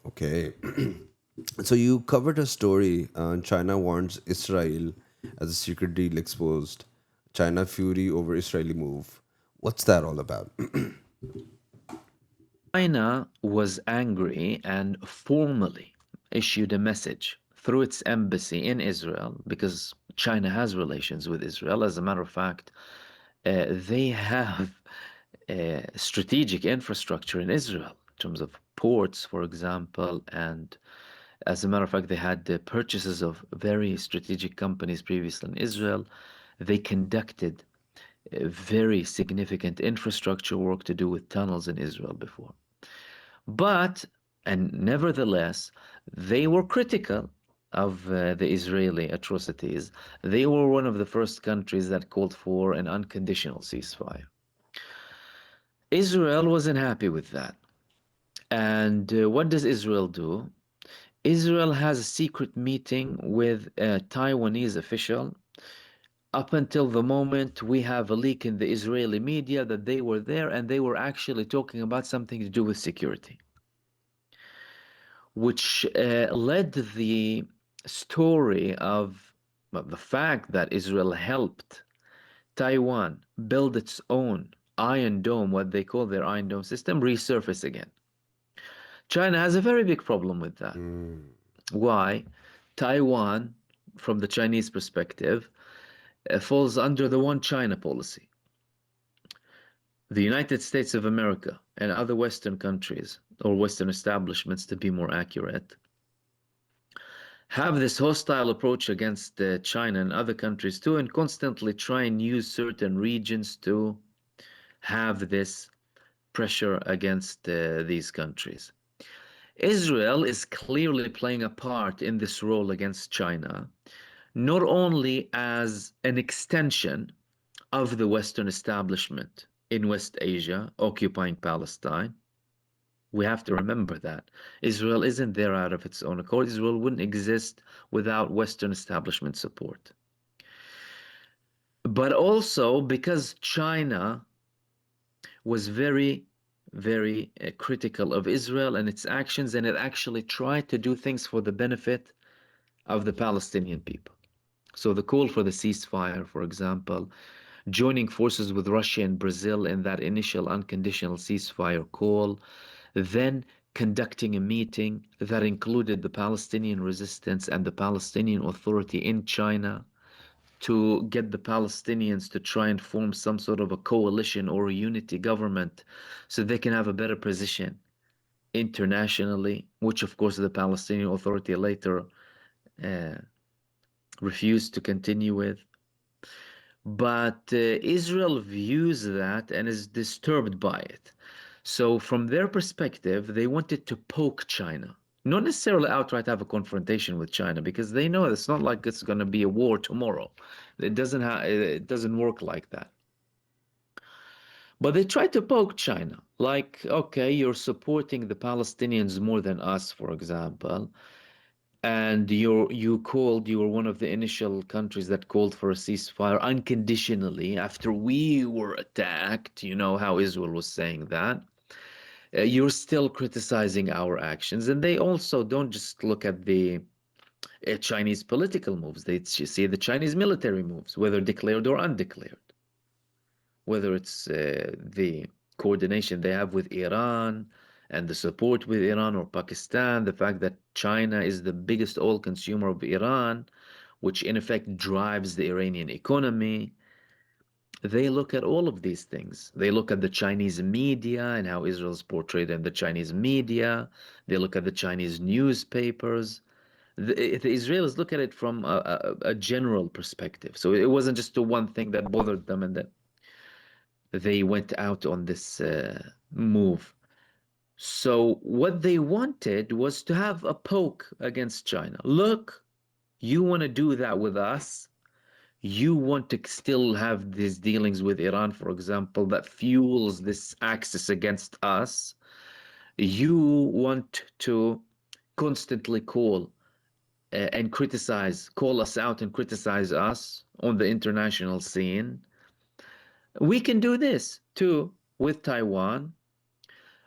Okay. So you covered a story. China warns Israel as a secret deal exposed. China fury over Israeli move. What's that all about? China was angry and formally issued a message through its embassy in Israel because China has relations with Israel. As a matter of fact, they have strategic infrastructure in Israel in terms of ports, for example, and as a matter of fact, they had the purchases of very strategic companies previously in Israel. They conducted very significant infrastructure work to do with tunnels in Israel before. But, and nevertheless, they were critical of the Israeli atrocities. They were one of the first countries that called for an unconditional ceasefire. Israel wasn't happy with that. And what does Israel do? Israel has a secret meeting with a Taiwanese official. Up until the moment we have a leak in the Israeli media that they were there and they were actually talking about something to do with security, which led the story of well, the fact that Israel helped Taiwan build its own Iron Dome, what they call their Iron Dome system, resurface again. China has a very big problem with that. Mm. Why? Taiwan, from the Chinese perspective, falls under the one China policy. The United States of America and other Western countries, or Western establishments to be more accurate, have this hostile approach against China and other countries too, and constantly try and use certain regions to have this pressure against these countries. Israel is clearly playing a part in this role against China, not only as an extension of the Western establishment in West Asia occupying Palestine. We have to remember that Israel isn't there out of its own accord. Israel wouldn't exist without Western establishment support. But also because China was very, very critical of Israel and its actions, and it actually tried to do things for the benefit of the Palestinian people. So the call for the ceasefire, for example, joining forces with Russia and Brazil in that initial unconditional ceasefire call, then conducting a meeting that included the Palestinian resistance and the Palestinian Authority in China to get the Palestinians to try and form some sort of a coalition or a unity government so they can have a better position internationally, which of course the Palestinian Authority later uh, refused to continue with. But Israel views that and is disturbed by it. So, from their perspective, they wanted to poke China. Not necessarily outright have a confrontation with China because they know it's not like it's going to be a war tomorrow. It doesn't work like that. But they try to poke China, like, okay, you're supporting the Palestinians more than us, for example, and you were one of the initial countries that called for a ceasefire unconditionally after we were attacked. You know how Israel was saying that. You're still criticizing our actions, and they also don't just look at the Chinese political moves. They see the Chinese military moves, whether declared or undeclared, whether it's the coordination they have with Iran and the support with Iran or Pakistan, the fact that China is the biggest oil consumer of Iran, which in effect drives the Iranian economy. They look at all of these things. They look at the Chinese media and how Israel is portrayed in the Chinese media. They look at the Chinese newspapers. The Israelis look at it from a general perspective. So it wasn't just the one thing that bothered them and that they went out on this move. So what they wanted was to have a poke against China. Look, you want to do that with us. You want to still have these dealings with Iran, for example, that fuels this axis against us. You want to constantly and call us out and criticize us on the international scene. We can do this too with Taiwan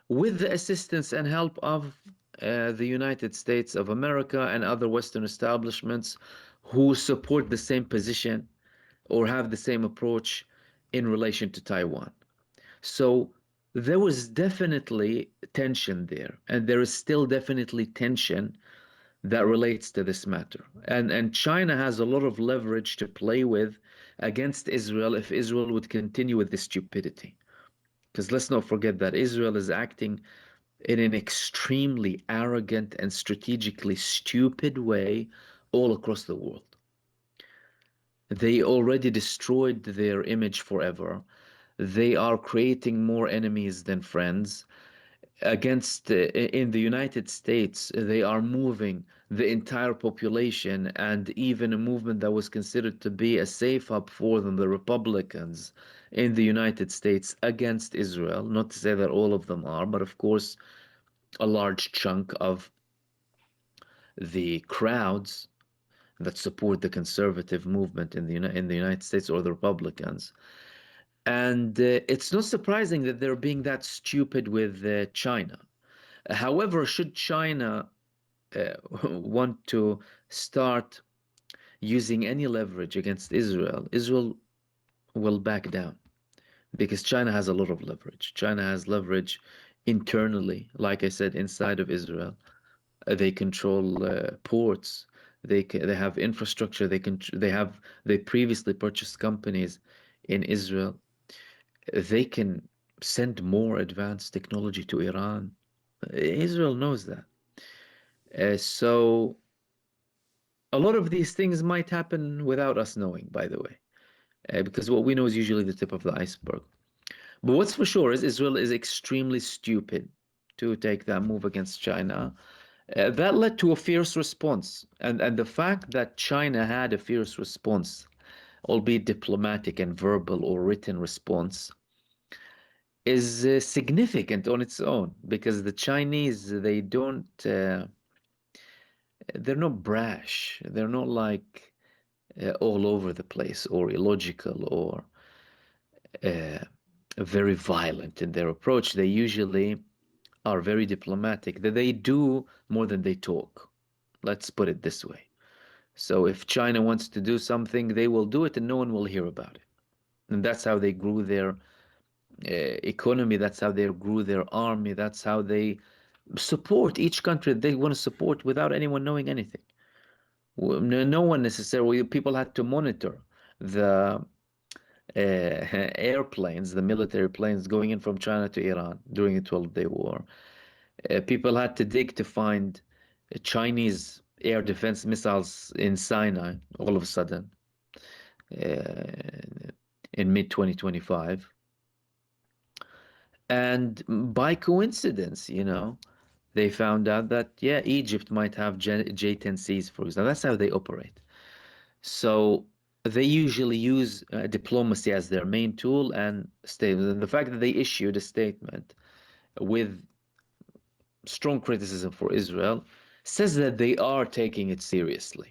with the assistance and help of the United States of America and other Western establishments who support the same position or have the same approach in relation to Taiwan. So there was definitely tension there, and there is still definitely tension that relates to this matter. And China has a lot of leverage to play with against Israel if Israel would continue with this stupidity. Because let's not forget that Israel is acting in an extremely arrogant and strategically stupid way all across the world. They already destroyed their image forever. They are creating more enemies than friends. In the United States, they are moving the entire population and even a movement that was considered to be a safe hub for them, the Republicans in the United States, against Israel. Not to say that all of them are, but of course, a large chunk of the crowds that support the conservative movement in the United States or the Republicans. And it's not surprising that they're being that stupid with China. However, should China want to start using any leverage against Israel, Israel will back down because China has a lot of leverage. China has leverage internally, like I said, inside of Israel. They control ports. They have infrastructure. They previously purchased companies in Israel. They can send more advanced technology to Iran. Israel knows that. So a lot of these things might happen without us knowing, by the way, because what we know is usually the tip of the iceberg. But what's for sure is Israel is extremely stupid to take that move against China. That led to a fierce response. And the fact that China had a fierce response, albeit diplomatic and verbal or written response, is significant on its own because the Chinese, they're not brash. They're not like all over the place or illogical or uh, very violent in their approach. They usually are very diplomatic. That they do more than they talk. Let's put it this way. So if China wants to do something, they will do it and no one will hear about it. And that's how they grew their economy. That's how they grew their army. That's how they support each country they want to support without anyone knowing anything. No one necessarily, people had to monitor the airplanes, the military planes going in from China to Iran during the 12-day war. People had to dig to find Chinese air defense missiles in Sinai all of a sudden in mid 2025. And by coincidence, they found out that, yeah, Egypt might have J-10Cs, for example. That's how they operate. So they usually use diplomacy as their main tool and statement. The fact that they issued a statement with strong criticism for Israel says that they are taking it seriously.